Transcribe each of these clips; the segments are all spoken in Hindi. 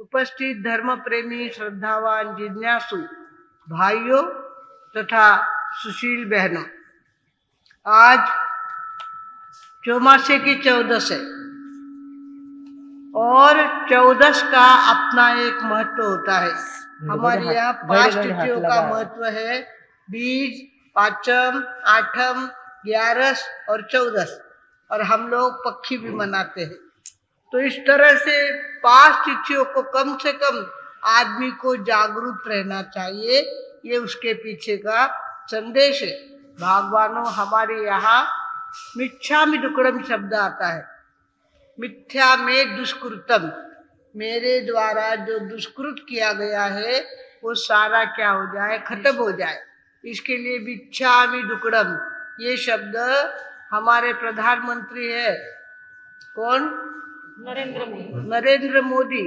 उपस्थित धर्म प्रेमी, श्रद्धावान, जिज्ञासु भाइयों तथा सुशील बहनों, आज चौमासे की 14 है और 14 का अपना एक महत्व होता है। हमारे यहाँ 5 तिथियों का महत्व है, बीज, पाचम, आठम, 11 और 14, और हम लोग पक्षी भी मनाते हैं। तो इस तरह से 5 तिथियों को कम से कम आदमी को जागरूक रहना चाहिए, ये उसके पीछे का संदेश है। भगवानों, हमारे यहाँ मिच्छामि दुक्कडम शब्द आता है। मिथ्या में दुष्कृतम, मेरे द्वारा जो दुष्कृत किया गया है वो सारा क्या हो जाए, खत्म हो जाए। इसके लिए मिच्छामि दुक्कडम, ये शब्द हमारे प्रधानमंत्री है कौन, नरेंद्र मोदी,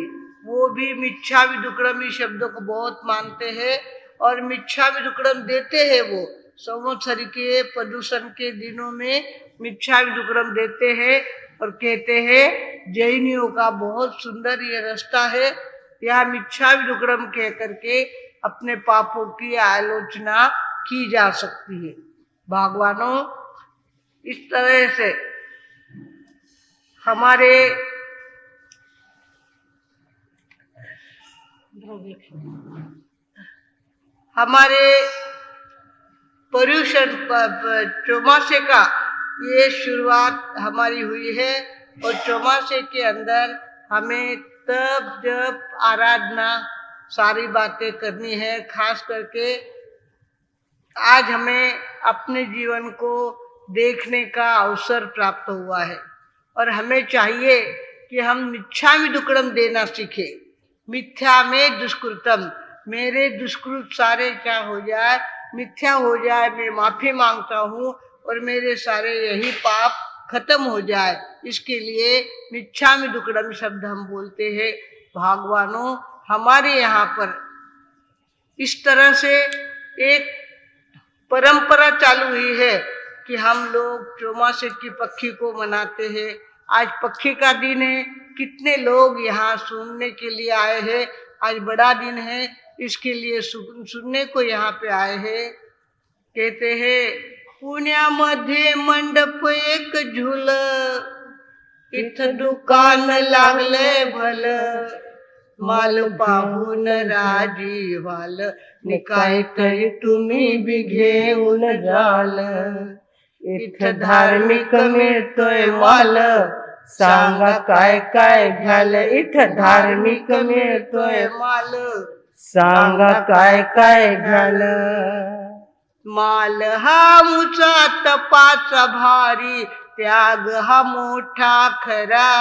वो भी मिच्छामि दुक्कडम इस शब्द को बहुत मानते हैं और मिच्छामि दुक्कडम देते हैं। वो संवत्सर के प्रदूषण के दिनों में मिच्छामि दुक्कडम देते हैं और कहते हैं जैनियों का बहुत सुंदर ये रास्ता है, यह मिच्छामि दुक्कडम कह करके अपने पापों की आलोचना की जा सकती है। भगवानों, इस तरह से हमारे पर्यूषण चौमासे का ये शुरुआत हमारी हुई है और चौमासे के अंदर हमें तप, जप, आराधना सारी बातें करनी है। खास करके आज हमें अपने जीवन को देखने का अवसर प्राप्त हुआ है और हमें चाहिए कि हम मिच्छामि दुक्कडम देना सीखें। मिथ्या में दुष्कृतम, मेरे दुष्कृत सारे क्या हो जाए, मिथ्या हो जाए, मैं माफी मांगता हूँ और मेरे सारे यही पाप खत्म हो जाए। इसके लिए मिच्छामि दुक्कडम शब्द हम बोलते हैं। भगवानों, हमारे यहाँ पर इस तरह से एक परंपरा चालू हुई है कि हम लोग चौमासे की पक्षी को मनाते हैं। आज पक्षी का दिन है, कितने लोग यहाँ सुनने के लिए आए हैं। आज बड़ा दिन है, इसके लिए सुनने को यहाँ पे आए हैं। कहते हैं पुण्यामध्ये मंडप एक झुल, इथं दुकान लागले भल, माल पाहून राजी व्हाल, निकाय तरी तुम्ही बी घेऊन जाल, इथं धार्मिक मिळतोय माल, सांगा काय काय घ्याल, इथं धार्मिक मिळतोय माल, सांगा काय काय घ्याल। माल हा मुचा तपाचा भारी, त्याग हा मोठा खरा,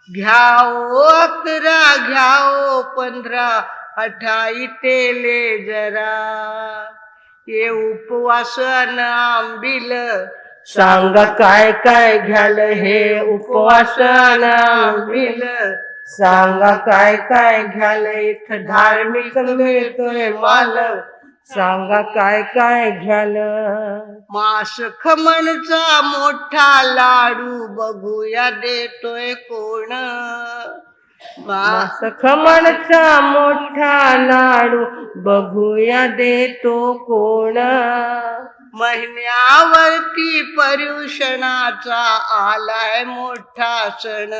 घ्याओ 11, घ्याओ 15, हठाई तेले जरा, ये उपवासन आंबिल, सांगा काय काय घ्याल, हे उपवासन आंबिल, सांगा काय काय घ्याल, इथं धार्मिक मिळतोय माल, सांगा काय काय घ्याल। मास खमणचा मोठा लाडू, बघूया देतोय कोण, मास खमणचा मोठा लाडू, बघूया देतो कोण, महिन्यावरती पर्युषणाचा आलाय मोठा सण,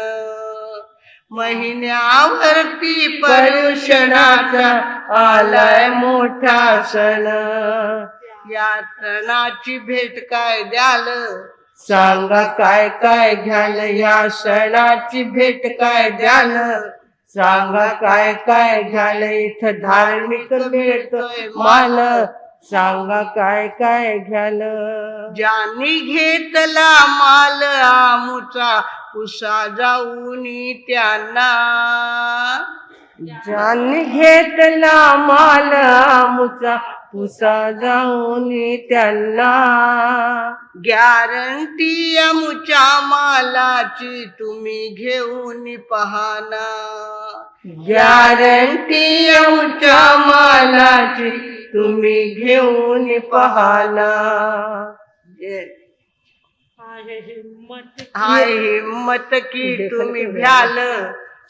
महिन्यावरती पर्युषणाचा आलाय मोठा सण, या सणाची भेट काय द्याल, सांगा काय काय घ्याल, या सणाची भेट काय द्याल, सांगा काय काय घ्याल, इथं धार्मिक मिळतोय माल, सांगा काय काय घ्याल। ज्यांनी घेतला माल आमुचा, पुसा जाऊनी त्यांना, ज्यांनी घेतला माल आमुचा, पुसा जाऊनी त्यांना, गॅरंटी आमुच्या मालाची तुम्ही घेऊन पहाना, गॅरंटी आमुच्या मालाची तुम्ही घेऊन पहाना। हाय हिम्मत की तुम्ही भ्याल,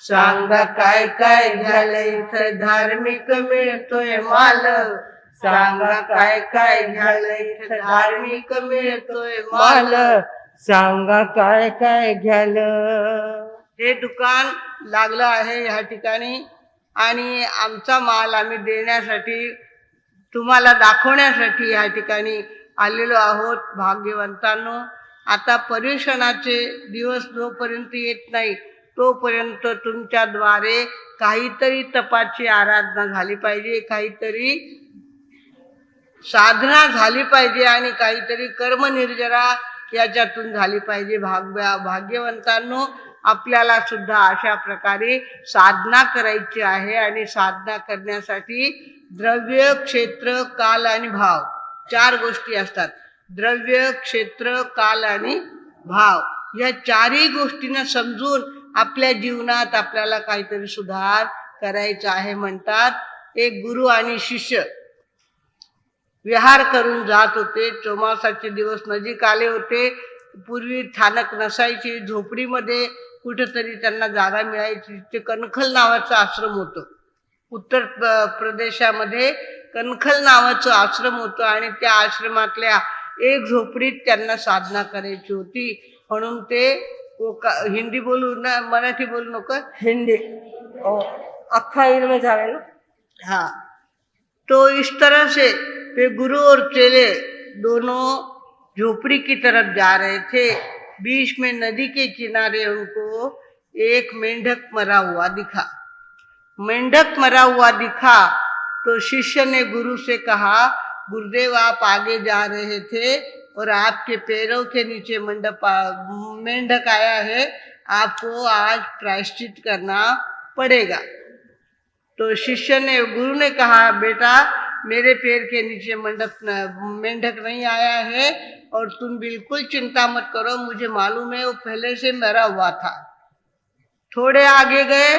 सांगा काय काय झालं इथं धार्मिक मिळतोय माल, सांगा काय काय झालं इथं धार्मिक मिळतोय माल, सांगा काय काय झालं. हे दुकान लागलं आहे ह्या ठिकाणी आणि आमचा माल आम्ही देण्यासाठी तुम्हाला दाखवण्यासाठी या ठिकाणी आलेलो आहोत. भाग्यवंतांनो, आता पर्युषणाचे दिवस जोपर्यंत येत नाही तोपर्यंत तुमच्याद्वारे काहीतरी तपाची आराधना झाली पाहिजे, काहीतरी साधना झाली पाहिजे आणि काहीतरी कर्मनिर्जरा याच्यातून झाली पाहिजे. भाग्यवंतांनो, आपल्याला सुद्धा अशा प्रकारे साधना करायची आहे आणि साधना करण्यासाठी द्रव्य, क्षेत्र, काल आणि भाव 4 गोष्टी असतात. द्रव्य, क्षेत्र, काल आणि भाव या 4ही गोष्टींना समजून आपल्या जीवनात आपल्याला काहीतरी सुधार करायचा आहे. म्हणतात एक गुरु आणि शिष्य विहार करून जात होते. चौमासाचे दिवस नजीक आले होते. पूर्वी स्थानक नसायची, झोपडीमध्ये कुठेतरी त्यांना जागा मिळायची. ते कणखल नावाचं आश्रम होतं. उत्तर प्रदेशामध्ये कणखल नावाचं आश्रम होतं आणि त्या आश्रमातल्या एक झोपडीत त्यांना साधना करायची होती. म्हणून ते हिंदी बोलू ना मराठी बोलू नको, हिंदी अक्खा हिंद में जावे ना. हाँ, तो इस तरह से वे गुरु और चेले दोनों झोपड़ी की तरफ जा रहे थे. बीच में नदी के किनारे उनको एक मेंढक मरा हुआ दिखा. मेंढक मरा हुआ दिखा तो शिष्य ने गुरु से कहा, गुरुदेव आप आगे जा रहे थे और आपके पैरों के नीचे मेंढक आया है, आपको आज प्रायश्चित करना पड़ेगा. तो शिष्य ने गुरु ने कहा, बेटा मेरे पैर के नीचे मेंढक नहीं आया है और तुम बिल्कुल चिंता मत करो, मुझे मालूम है वो पहले से मरा हुआ था. थोड़े आगे गए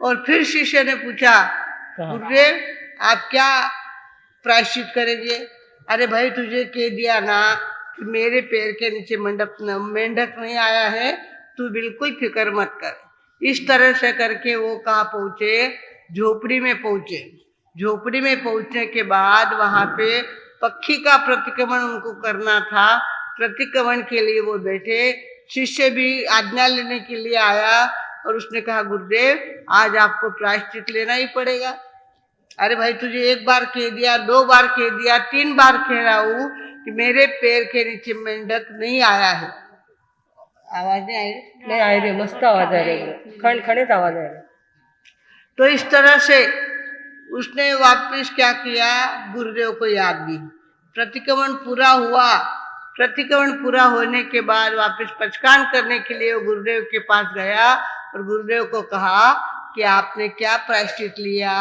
और फिर शिष्य ने पूछा, गुरुदेव आप क्या प्रायश्चित करेंगे? अरे भाई तुझे कह दिया ना कि मेरे पैर के नीचे मेंढक नहीं आया है, तू बिल्कुल फिक्र मत कर. इस तरह से करके वो कहाँ पहुँचे? झोपड़ी में पहुँचे. झोपड़ी में पहुँचने के बाद वहाँ पे पक्षी का प्रतिक्रमण उनको करना था. प्रतिक्रमण के लिए वो बैठे. शिष्य भी आज्ञा लेने के लिए आया और उसने कहा, गुरुदेव आज आपको प्रायश्चित लेना ही पड़ेगा. अरे भाई तुझे 1 बार कह दिया, 2 बार कह दिया, 3 बार कह रहा हूँ कि मेरे पैर के नीचे मेंढक नहीं आया है. आवाज नहीं आई? नहीं आ रही, मस्त आवाज आ रही, खड़खड़ित आवाज आ रही. तो इस तरह से उसने वापस क्या किया, गुरुदेव को याद दी. प्रतिक्रमण पूरा हुआ. प्रतिक्रमण पूरा होने के बाद वापस पचकान करने के लिए वो गुरुदेव के पास गया और गुरुदेव को कहा कि आपने क्या प्रायश्चित लिया,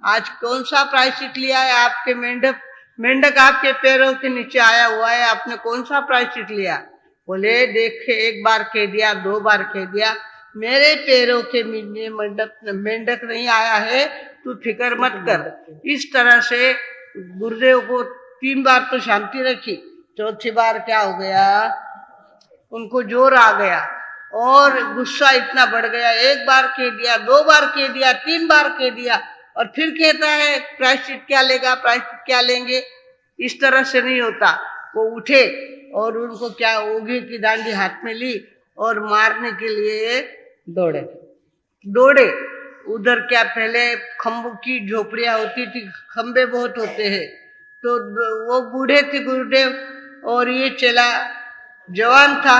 आज कौन सा प्रायश्चित लिया है? आपके मेंढक आपके पैरों के नीचे आया हुआ है, आपने कौन सा प्रायश्चित लिया? बोले देखे 1 बार कह दिया, 2 बार कह दिया, मेरे पैरों के नीचे मेंढक नहीं आया है, तू फिक्र मत कर. इस तरह से गुरुदेव को 3 बार तो शांति रखी. चौथी बार क्या हो गया, उनको जोर आ गया और गुस्सा इतना बढ़ गया. 1 बार कह दिया, 2 बार कह दिया, 3 बार कह दिया और फिर कहता है प्रायश्चित क्या लेगा, प्रायश्चित क्या लेंगे. इस तरह से नहीं होता. वो उठे और उनको क्या ओघे की डांडी हाथ में ली और मारने के लिए दौड़े. उधर क्या पहले खम्भों की झोपड़ियां होती थी, खंबे बहुत होते हैं. तो वो बूढ़े थे गुरुदेव और ये चला जवान था.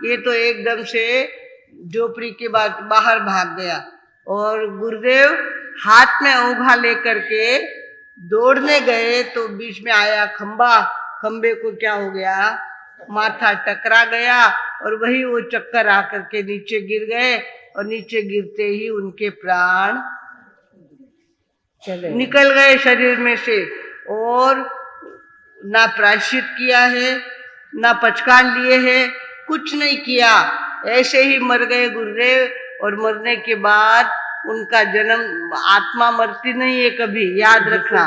ये तो एकदम से झोपड़ी के बाद बाहर भाग गया और गुरुदेव हाथ में ओघा लेकर के दौड़ने गए तो बीच में आया खंबा. खंबे को क्या हो गया, माथा टकरा गया और वही वो चक्कर आकर के नीचे गिर गए और नीचे गिरते ही उनके प्राण निकल गए शरीर में से. और ना प्रायश्चित किया है, ना पचकान लिए है, कुछ नहीं किया, ऐसे ही मर गए गुरुदेव. और मरने के बाद उनका जन्म, आत्मा मरती नहीं है कभी, याद रखना,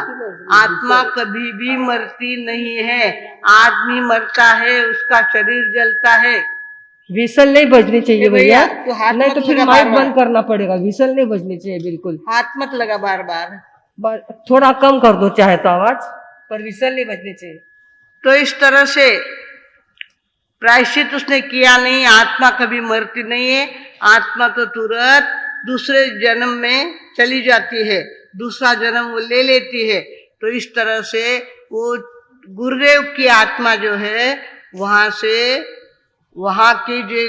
आत्मा कभी भी मरती नहीं है. आदमी मरता है, उसका शरीर जलता है, विसल नहीं बजनी चाहिए ए भैया, भैया, तू हाथ नहीं मत तो फिर लगा माइक बार-बार। बंद करना पड़ेगा। विसल नहीं बजनी चाहिए बिल्कुल। हाथ मत लगा बार बार। थोड़ा कम कर दो चाहे तो आवाज, पर विसल नहीं बजनी चाहिए। तो इस तरह से प्रायश्चित उसने किया नहीं। आत्मा कभी मरती नहीं है, आत्मा तो तुरंत दूसरे जन्म में चली जाती है, दूसरा जन्म वो ले लेती है। तो इस तरह से वो गुरुदेव की आत्मा जो है वहां से, वहां के जो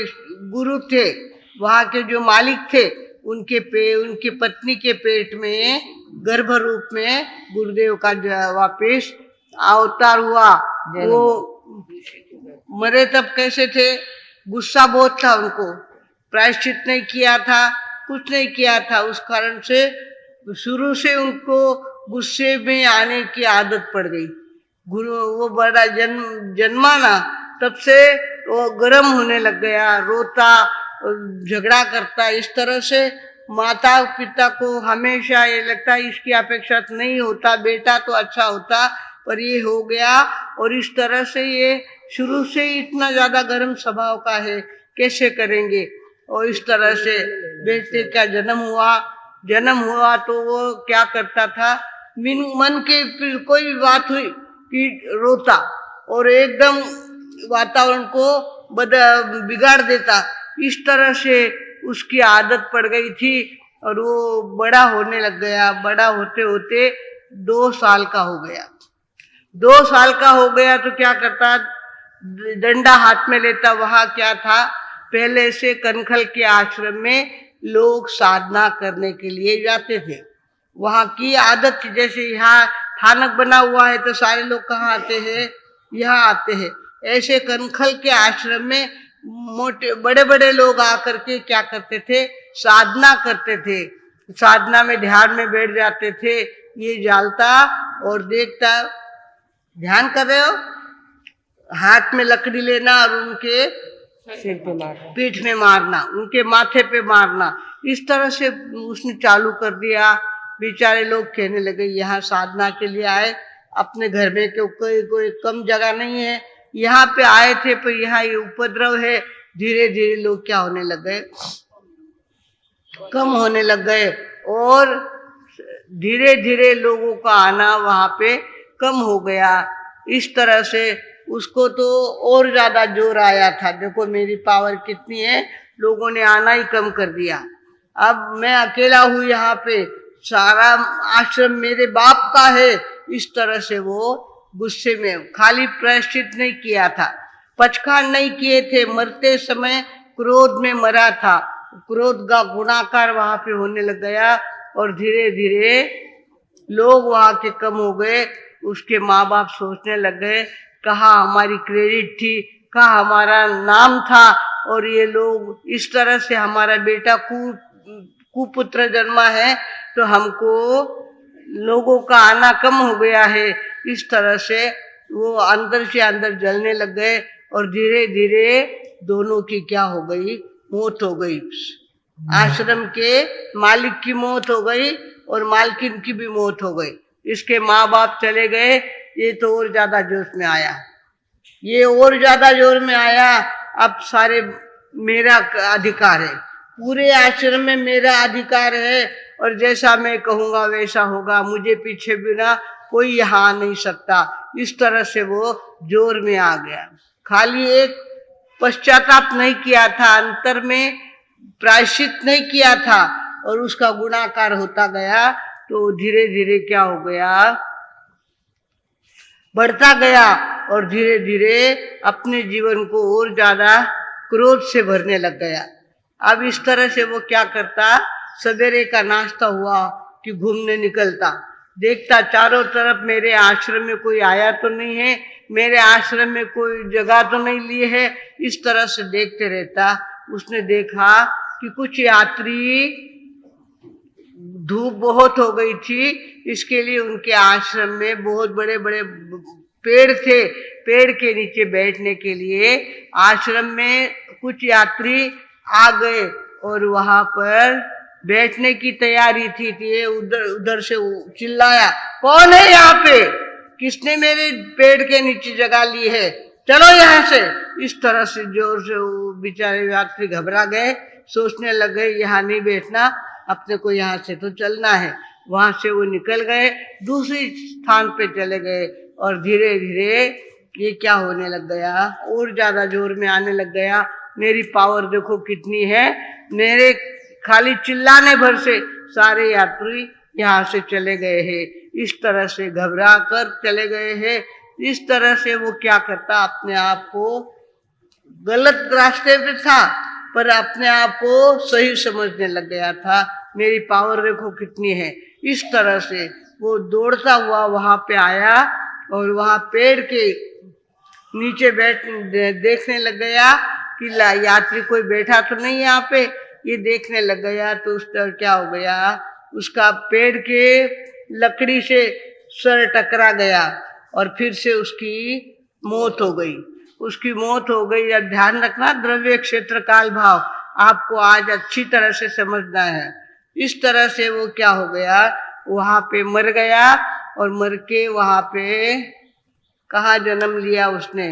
गुरु थे, वहां के जो मालिक थे, उनके पत्नी के पेट में गर्भ रूप में गुरुदेव का वापिस अवतार हुआ। वो मरे तब कैसे थे? गुस्सा बहुत था उनको, प्रायश्चित नहीं किया था, कुछ नहीं किया था। उस कारण से शुरू से उनको गुस्से में आने की आदत पड़ गई। गुरु वो बड़ा जन्मा ना, तब से वो गर्म होने लग गया, रोता, झगड़ा करता। इस तरह से माता पिता को हमेशा ये लगता है इसकी अपेक्षा नहीं होता, बेटा तो अच्छा होता, पर ये हो गया। और इस तरह से ये शुरू से ही इतना ज्यादा गर्म स्वभाव का है, कैसे करेंगे। और इस तरह से बेटे का जन्म हुआ तो वो क्या करता था, मन के फिर कोई भी बात हुई कि रोता और एकदम वातावरण को बिगाड़ देता। इस तरह से उसकी आदत पड़ गई थी और वो बड़ा होने लग गया। बड़ा होते होते 2 साल का हो गया। 2 साल का हो गया तो क्या करता, डंडा हाथ में लेता। वहां क्या था, पहले से कनखल के आश्रम में लोग साधना करने के लिए जाते थे। वहां की आदत थी, जैसे यहाँ थानक बना हुआ है तो सारे लोग कहाँ आते हैं, यहाँ आते हैं। ऐसे कनखल के आश्रम में मोटे बड़े बड़े लोग आकर के क्या करते थे, साधना करते थे। साधना में ध्यान में बैठ जाते थे। ये जालता और देखता, ध्यान कर रहे हो, हाथ में लकड़ी लेना और उनके सिर पे मारना, पीठ में मारना, उनके माथे पे मारना। इस तरह से उसने चालू कर दिया। बेचारे लोग कहने लगे यहाँ साधना के लिए आए, अपने घर में कोई कम जगह नहीं है, यहाँ पे आए थे पर यहाँ ये उपद्रव है। धीरे धीरे लोग क्या होने लग गए, कम होने लग गए और धीरे धीरे लोगों का आना वहां पे कम हो गया। इस तरह से उसको तो और ज्यादा जोर आया था, देखो मेरी पावर कितनी है, लोगों ने आना ही कम कर दिया। अब मैं अकेला हूँ यहाँ पे, सारा आश्रम मेरे बाप का है। इस तरह से वो गुस्से में, खाली प्रायश्चित नहीं किया था, पचखान नहीं किए थे, मरते समय क्रोध में मरा था। क्रोध का गुणाकार वहां पे होने लग गया और धीरे धीरे लोग वहां के कम हो गए। उसके माँ बाप सोचने लग गए, कहाँ हमारी क्रेडिट थी, कहाँ हमारा नाम था, और ये लोग इस तरह से हमारा बेटा कुपुत्र जन्मा है तो हमको लोगों का आना कम हो गया है। इस तरह से वो अंदर से अंदर जलने लग गए और धीरे धीरे दोनों की क्या हो गई, मौत हो गई। आश्रम के मालिक की मौत हो गई और मालकिन की भी मौत हो गई। इसके माँ बाप चले गए। ये तो और ज्यादा जोश में आया, ये और ज्यादा जोर में आया। अब सारे मेरा अधिकार है, पूरे आश्रम में मेरा अधिकार है और जैसा मैं कहूँगा वैसा होगा, मुझे पीछे बिना कोई यहाँ आ नहीं सकता। इस तरह से वो जोर में आ गया। खाली एक पश्चाताप नहीं किया था, अंतर में प्रायश्चित नहीं किया था और उसका गुणाकार होता गया। तो धीरे धीरे क्या हो गया, बढ़ता गया और धीरे धीरे अपने जीवन को और ज्यादा क्रोध से भरने लग गया। अब इस तरह से वो क्या करता, सवेरे का नाश्ता हुआ कि घूमने निकलता, देखता चारों तरफ मेरे आश्रम में कोई आया तो नहीं है, मेरे आश्रम में कोई जगह तो नहीं ली है। इस तरह से देखते रहता। उसने देखा कि कुछ यात्री, धूप बहुत हो गई थी, इसके लिए उनके आश्रम में बहुत बड़े बड़े पेड़ थे। पेड़ के नीचे बैठने के लिए आश्रम में कुछ यात्री आ गए और वहां पर बैठने की तैयारी थी। ये उधर से चिल्लाया, कौन है यहाँ पे, किसने मेरे पेड़ के नीचे जगह ली है? चलो यहाँ से। इस तरह से जोर से वो बेचारे यात्री घबरा गए, सोचने लग गए यहाँ नहीं बैठना, अपने को यहाँ से तो चलना है। वहां से वो निकल गए, दूसरी स्थान पे चले गए और धीरे धीरे ये क्या होने लग गया, और ज्यादा जोर में आने लग गया। मेरी पावर देखो कितनी है, मेरे खाली चिल्लाने भर से सारे यात्री यहाँ से चले गए हैं। इस तरह से घबरा कर चले गए हैं। इस तरह से वो क्या करता, अपने आप को गलत रास्ते पे था पर अपने आप को सही समझने लग गया था। मेरी पावर देखो कितनी है। इस तरह से वो दौड़ता हुआ वहां पे आया और वहां पेड़ के नीचे देखने लग गया कि यात्री कोई बैठा तो नहीं यहाँ पे। ये देखने लग गया तो उसका क्या हो गया, उसका पेड़ के लकड़ी से सर टकरा गया और फिर से उसकी मौत हो गई। उसकी मौत हो गई। अब ध्यान रखना, द्रव्य क्षेत्र काल भाव आपको आज अच्छी तरह से समझना है। इस तरह से वो क्या हो गया, वहां पे मर गया और मर के वहां पे कहाँ जन्म लिया उसने,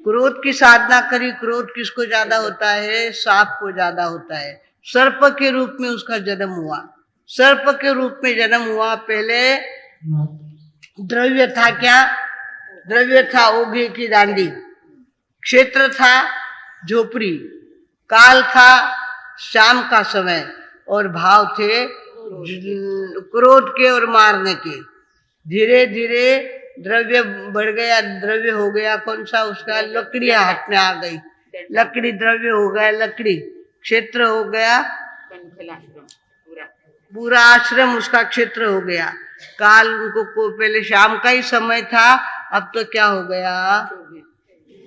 क्रोध की साधना करी। क्रोध किसको ज्यादा होता है, सांप को ज्यादा होता है। सर्प के रूप में उसका जन्म हुआ। सर्प के रूप में जन्म हुआ। पहले द्रव्य था क्या, द्रव्य था ओघे की डांडी, क्षेत्र था झोपड़ी, काल था शाम का समय और भाव थे क्रोध के और मारने के। धीरे धीरे द्रव्य बढ़ गया। द्रव्य हो गया कौन सा, उसका लकड़ी हाथ में आ गई। लकड़ी द्रव्य हो गया, लकड़ी क्षेत्र हो गया, पूरा आश्रम उसका क्षेत्र हो गया। काल उनको को पहले शाम का ही समय था, अब तो क्या हो गया,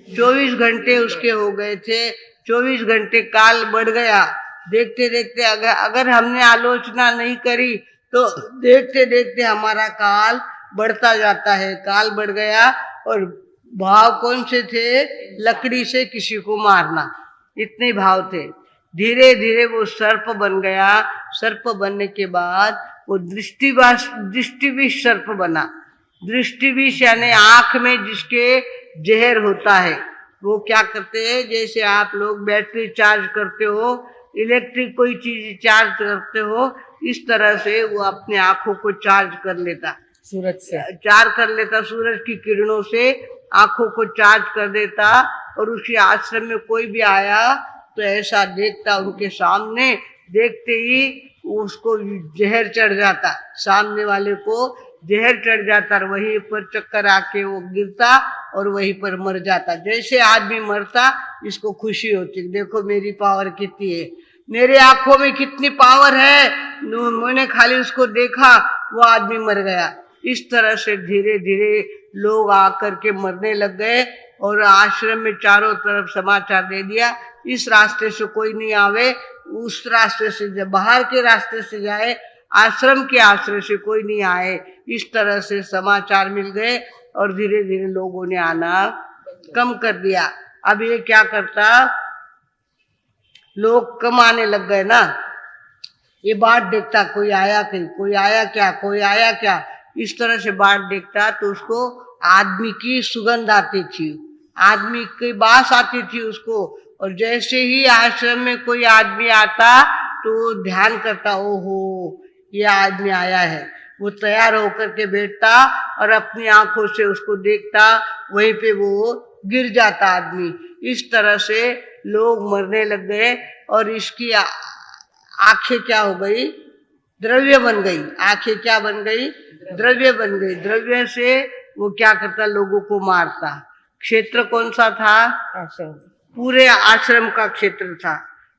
24 घंटे उसके हो गए थे। 24 घंटे काल बढ़ गया। देखते देखते अगर हमने आलोचना नहीं करी तो देखते देखते हमारा काल बढ़ता जाता है। काल बढ़ गया और भाव कौन से थे, लकड़ी से किसी को मारना, इतने भाव थे। धीरे धीरे वो सर्प बन गया। सर्प बनने के बाद वो दृष्टिविष सर्प बना। दृष्टिविष यानी आंख में जिसके जहर होता है। वो क्या करते हैं, जैसे आप लोग बैटरी चार्ज करते हो, इलेक्ट्रिक कोई चीज चार्ज करते हो, इस तरह से वो अपने आंखों को चार्ज कर लेता, सूरज से चार्ज कर लेता, सूरज की किरणों से आंखों को चार्ज कर देता। और उसी आश्रम में कोई भी आया तो ऐसा देखता, उनके सामने देखते ही उसको जहर चढ़ जाता, सामने वाले को जहर चढ़ जाता और वहीं पर चक्कर आके वो गिरता और वहीं पर मर जाता। जैसे आदमी मरता, इसको खुशी होती, देखो मेरी पावर कितनी है, मेरे आंखों में कितनी पावर है, मैंने खाली उसको देखा, वो आदमी मर गया। इस तरह से धीरे धीरे लोग आकर के मरने लग गए और आश्रम में चारों तरफ समाचार दे दिया, इस रास्ते से कोई नहीं आवे, उस रास्ते से बाहर के रास्ते से जाए, आश्रम के आश्रय से कोई नहीं आए। इस तरह से समाचार मिल गए और धीरे धीरे लोगों ने आना कम कर दिया। अब ये क्या करता, लोग कम आने लग गए ना, ये बाट देखता कोई आया कहीं, कोई आया क्या, कोई आया क्या, इस तरह से बाट देखता तो उसको आदमी की सुगंध आती थी, आदमी की बास आती थी उसको। और जैसे ही आश्रम में कोई आदमी आता तो ध्यान करता, ओहो ये आदमी आया है। वो तैयार होकर के बैठता और अपनी आंखों से उसको देखता, वहीं पे वो गिर जाता आदमी। इस तरह से लोग मरने लग गए और इसकी आंखें क्या हो गई, द्रव्य बन गई। आंखें क्या बन गई, द्रव्य बन गई। द्रव्य से वो क्या करता, लोगों को मारता। क्षेत्र कौन सा था, आश्रम, पूरे आश्रम का क्षेत्र था।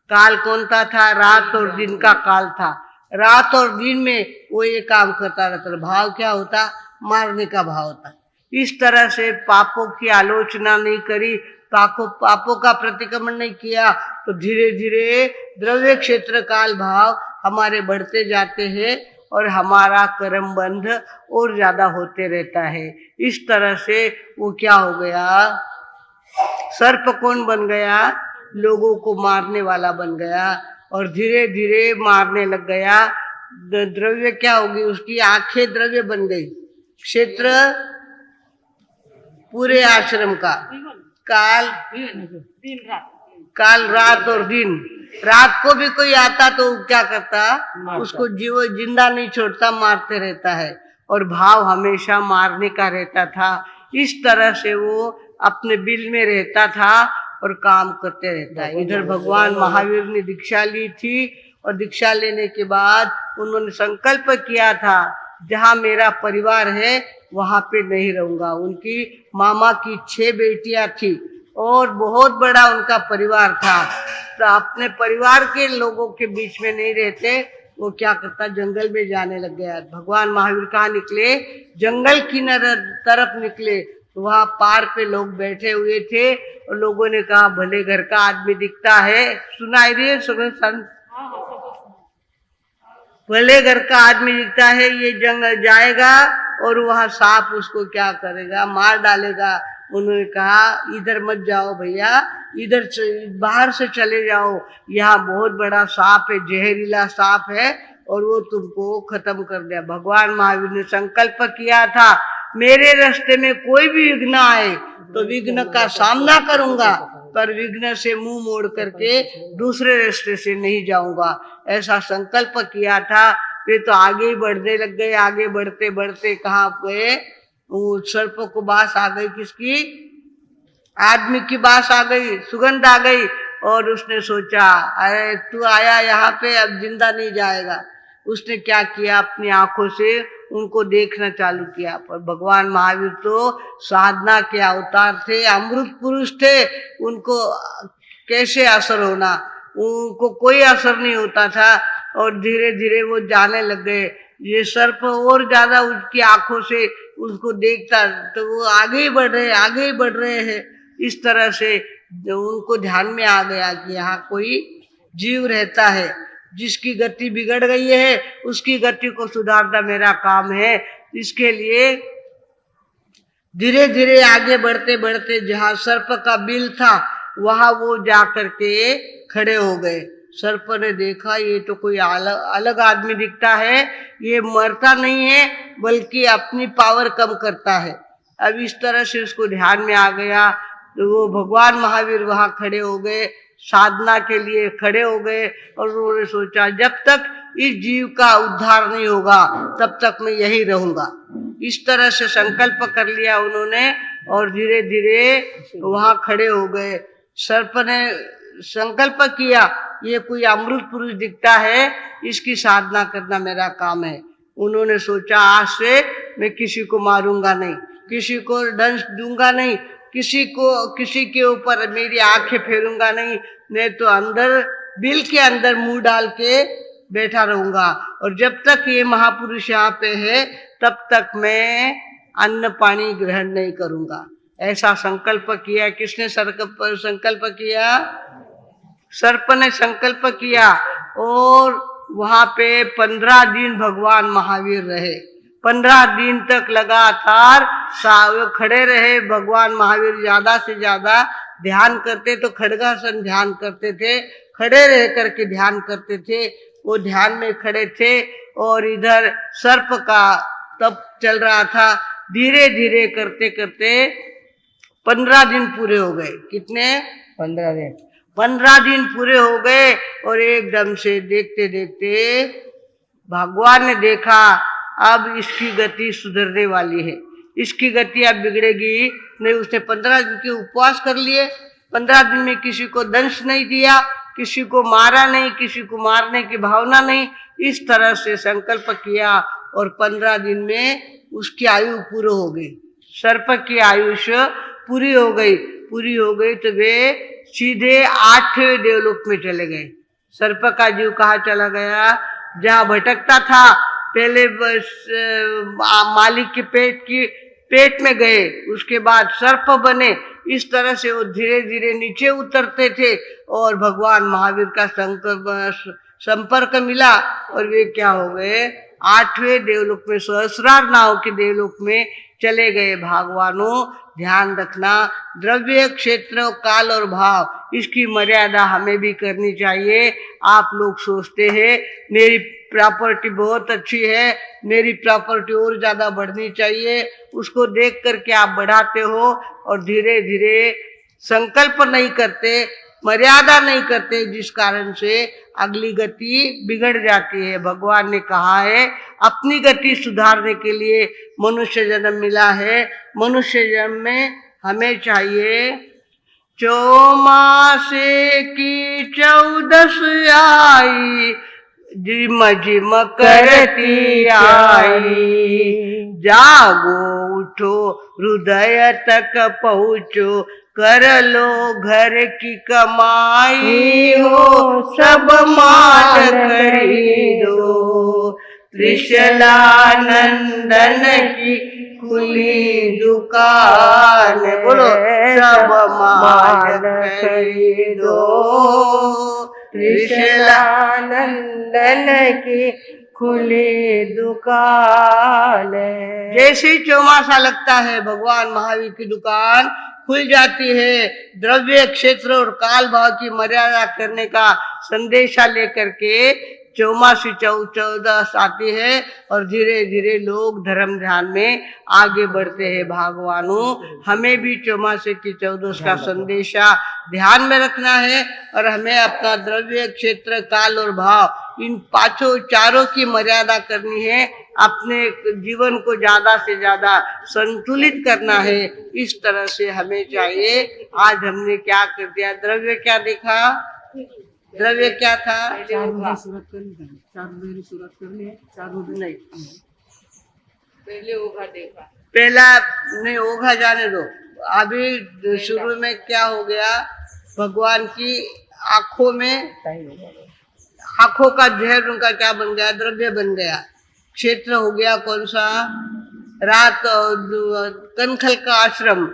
काल कौन सा था, रात और दिन का काल था। रात और दिन में वो ये काम करता रहता। भाव क्या होता, मारने का भाव होता। इस तरह से पापों की आलोचना नहीं करी, पापों का प्रतिक्रमण नहीं किया, तो धीरे धीरे द्रव्य क्षेत्र काल भाव हमारे बढ़ते जाते हैं और हमारा कर्म बंध और ज्यादा होते रहता है। इस तरह से वो क्या हो गया, सर्प कौन बन गया, लोगों को मारने वाला बन गया और धीरे धीरे मारने लग गया। द्रव्य क्या होगी, उसकी आंखें द्रव्य बन गई, क्षेत्र पूरे आश्रम का काल काल रात और दिन। रात को भी कोई आता तो क्या करता, उसको जीव जिंदा नहीं छोड़ता, मारते रहता है, और भाव हमेशा मारने का रहता था। इस तरह से वो अपने बिल में रहता था और काम करते रहता है। इधर भगवान महावीर ने दीक्षा ली थी और दीक्षा लेने के बाद उन्होंने संकल्प किया था जहाँ मेरा परिवार है वहां पे नहीं रहूंगा। उनकी मामा की 6 बेटियां थी और बहुत बड़ा उनका परिवार था, तो अपने परिवार के लोगों के बीच में नहीं रहते, वो क्या करता, जंगल में जाने लग गया। भगवान महावीर कहाँ निकले, जंगल की तरफ निकले, तो वहाँ पार पे लोग बैठे हुए थे और लोगों ने कहा भले घर का आदमी दिखता है, सुनाई रही है संत, भले घर का आदमी दिखता है, ये जंगल जाएगा और वहाँ सांप उसको क्या करेगा, मार डालेगा। उन्होंने कहा इधर मत जाओ भैया, इधर बाहर से चले जाओ, यहाँ बहुत बड़ा सांप है, जहरीला सांप है और वो तुमको खत्म कर दिया। भगवान महावीर ने संकल्प किया था मेरे रास्ते में कोई भी विघ्न आए तो विघ्न का सामना करूंगा, पर विघ्न से मुंह मोड़ करके दूसरे रास्ते से नहीं जाऊंगा, ऐसा संकल्प किया था। वे तो आगे ही बढ़ने लग गए, आगे बढ़ते बढ़ते कहाँ गए, सर्प को बास आ गई, किसकी, आदमी की बास आ गई, सुगंध आ गई, और उसने सोचा अरे तू आया यहाँ पे, अब जिंदा नहीं जाएगा। उसने क्या किया, अपनी आंखों से उनको देखना चालू किया। पर भगवान महावीर तो साधना के अवतार थे, अमृत पुरुष थे, उनको कैसे असर होना, उनको कोई असर नहीं होता था। और धीरे धीरे वो जाने लग गए। ये सर्प और ज्यादा उसकी आंखों से उसको देखता तो वो आगे ही बढ़ रहे हैं। इस तरह से उनको ध्यान में आ गया कि यहाँ कोई जीव रहता है, जिसकी गति बिगड़ गई है उसकी गति को सुधारना मेरा काम है। इसके लिए धीरे धीरे आगे बढ़ते बढ़ते जहाँ सर्प का बिल था वहां वो जा करके खड़े हो गए। सर्प ने देखा ये तो कोई अलग आदमी दिखता है, ये मरता नहीं है बल्कि अपनी पावर कम करता है। अब इस तरह से उसको ध्यान में आ गया तो वो भगवान महावीर वहां खड़े हो गए, साधना के लिए खड़े हो गए, और उन्होंने सोचा जब तक इस जीव का उद्धार नहीं होगा तब तक मैं यही रहूंगा। इस तरह से संकल्प कर लिया उन्होंने और धीरे धीरे वहां खड़े हो गए। सर्प ने संकल्प किया ये कोई अमृत पुरुष दिखता है, इसकी साधना करना मेरा काम है। उन्होंने सोचा आज से मैं किसी को मारूंगा नहीं, किसी को दंश दूंगा नहीं, किसी के ऊपर मेरी आंखें फेरूंगा नहीं, मैं तो अंदर बिल के अंदर मुंह डाल के बैठा रहूंगा, और जब तक ये महापुरुष यहाँ पे है तब तक मैं अन्न पानी ग्रहण नहीं करूंगा। ऐसा संकल्प किया। किसने संकल्प किया? सर्प ने संकल्प किया। और वहां पे 15 दिन भगवान महावीर रहे। 15 दिन तक लगातार खड़े रहे। भगवान महावीर ज्यादा से ज्यादा ध्यान करते तो खड्गासन ध्यान करते थे, खड़े रह करके ध्यान करते थे। वो ध्यान में खड़े थे और इधर सर्प का तप चल रहा था। धीरे धीरे करते करते 15 दिन पूरे हो गए। कितने? 15 दिन। 15 दिन पूरे हो गए और एकदम से देखते देखते भगवान ने देखा अब इसकी गति सुधरने वाली है, इसकी गति अब बिगड़ेगी नहीं। उसने 15 दिन के उपवास कर लिए। 15 दिन में किसी को दंश नहीं दिया, किसी को मारा नहीं, किसी को मारने की भावना नहीं। इस तरह से संकल्प किया और 15 दिन में उसकी आयु पूरी हो गई। सर्प की आयुष पूरी हो गई। पूरी हो गई तो वे सीधे 8वें देवलोक में चले गए। सर्प का जीव कहाँ चला गया? जहाँ भटकता था पहले मालिक के पेट में गए, उसके बाद सर्प बने। इस तरह से वो धीरे धीरे नीचे उतरते थे और भगवान महावीर का संपर्क मिला और वे क्या हो गए? 8वें देवलोक में, सहस्रार नाव के देवलोक में चले गए। भगवानों ध्यान रखना, द्रव्य, क्षेत्र, काल और भाव, इसकी मर्यादा हमें भी करनी चाहिए। आप लोग सोचते हैं मेरी प्रॉपर्टी बहुत अच्छी है, मेरी प्रॉपर्टी और ज्यादा बढ़नी चाहिए, उसको देख करके आप बढ़ाते हो और धीरे धीरे संकल्प नहीं करते, मर्यादा नहीं करते, जिस कारण से अगली गति बिगड़ जाती है। भगवान ने कहा है अपनी गति सुधारने के लिए मनुष्य जन्म मिला है। मनुष्य जन्म में हमें चाहिए चौमासे की 14 आई, जिम जिम करती आई, जागो उठो हृदय तक पहुँचो, कर लो घर की कमाई हो, सब माल खरीदो, त्रिशला नंदन की खुली दुकान, बोलो सब माल खरीदो, त्रिशला नंदन की खुली दुकान। जैसे ही चौमासा लगता है भगवान महावीर की दुकान खुल जाती है। द्रव्य क्षेत्र और काल भाव की मर्यादा करने का संदेशा लेकर के चौमासी 14 आती है और धीरे धीरे लोग धर्म ध्यान में आगे बढ़ते हैं। भगवानों, हमें भी चौमासे की 14 का संदेशा ध्यान में रखना है और हमें अपना द्रव्य क्षेत्र काल और भाव इन चारों की मर्यादा करनी है। अपने जीवन को ज्यादा से ज्यादा संतुलित करना है। इस तरह से हमें चाहिए। आज हमने क्या कर दिया? द्रव्य क्या देखा? द्रव्य क्या था? 4 बजे सूरत करनी है, 4 बजे नहीं, पहले ओघा देखा, पहला नहीं ओघा जाने दो। अभी शुरू में क्या हो गया? भगवान की आंखों में, आंखों का जहर उनका क्या बन गया? द्रव्य बन गया। क्षेत्र हो गया कौन सा? रात, कनखल का आश्रम।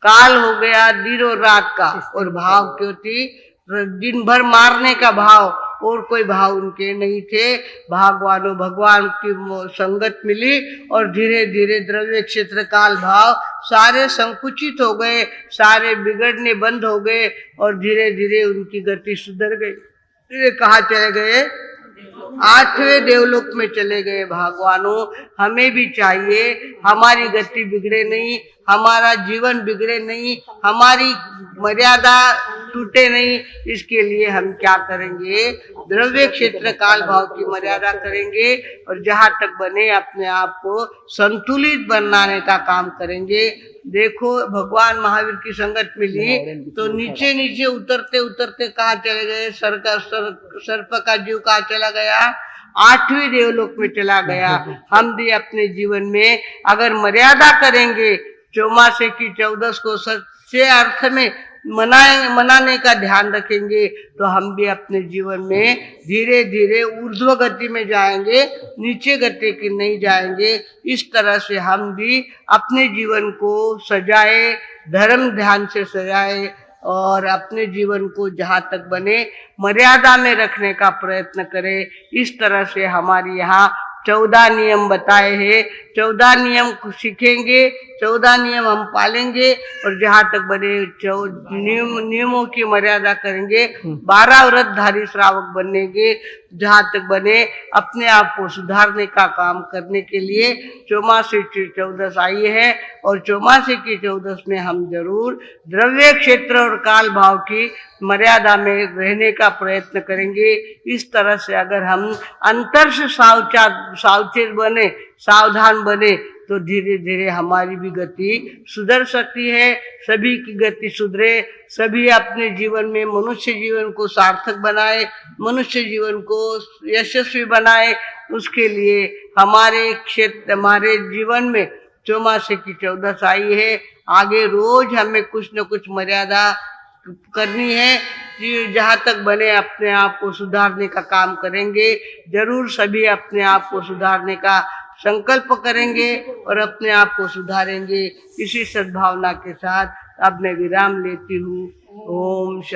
काल हो गया दिन और रात का, और भाव क्यों थी? दिन भर मारने का भाव, और कोई भाव उनके नहीं थे। भगवान की संगत मिली और धीरे धीरे द्रव्य क्षेत्र काल भाव सारे संकुचित हो गए, सारे बिगड़ने बंद हो गए और धीरे धीरे उनकी गति सुधर गई। ये कहाँ चले गए? 8वें देवलोक में चले गए। भगवानों, हमें भी चाहिए हमारी गति बिगड़े नहीं, हमारा जीवन बिगड़े नहीं, हमारी मर्यादा टूटे नहीं। इसके लिए हम क्या करेंगे? द्रव्य क्षेत्र काल भाव की मर्यादा करेंगे और जहाँ तक बने अपने आप को संतुलित बनाने का काम करेंगे। देखो, भगवान महावीर की संगत मिली तो नीचे नीचे उतरते उतरते कहाँ चले गए? सर्प का जीव कहाँ चला गया? 8वें देवलोक में चला गया। हम भी अपने जीवन में अगर मर्यादा करेंगे, चौमासे की 14 को सच्चे अर्थ में मनाने का ध्यान रखेंगे, तो हम भी अपने जीवन में धीरे धीरे ऊर्ध्व गति में जाएंगे, नीचे गति की नहीं जाएंगे। इस तरह से हम भी अपने जीवन को सजाए, धर्म ध्यान से सजाए और अपने जीवन को जहाँ तक बने मर्यादा में रखने का प्रयत्न करें। इस तरह से हमारे यहाँ 14 नियम बताए हैं। 14 नियम सीखेंगे, 14 नियम हम पालेंगे और जहाँ तक बने नियमों की मर्यादा करेंगे। 12 व्रतधारी श्रावक बनेंगे, जहाँ तक बने अपने आप को सुधारने का काम करने के लिए चौमासे की 14 आई है और चौमासे की 14 में हम जरूर द्रव्य क्षेत्र और काल भाव की मर्यादा में रहने का प्रयत्न करेंगे। इस तरह से अगर हम अंतर से सावचेत बने, सावधान बने, तो धीरे धीरे हमारी भी गति सुधर सकती है। सभी की गति सुधरे, सभी अपने जीवन में मनुष्य जीवन को सार्थक बनाए, मनुष्य जीवन को यशस्वी बनाए। उसके लिए हमारे क्षेत्र, हमारे जीवन में चौमासे की 14 आई है। आगे रोज हमें कुछ न कुछ मर्यादा करनी है। जहाँ तक बने अपने आप को सुधारने का काम करेंगे। जरूर सभी अपने आप को सुधारने का संकल्प करेंगे और अपने आप को सुधारेंगे। इसी सद्भावना के साथ अब मैं विराम लेती हूँ। ओम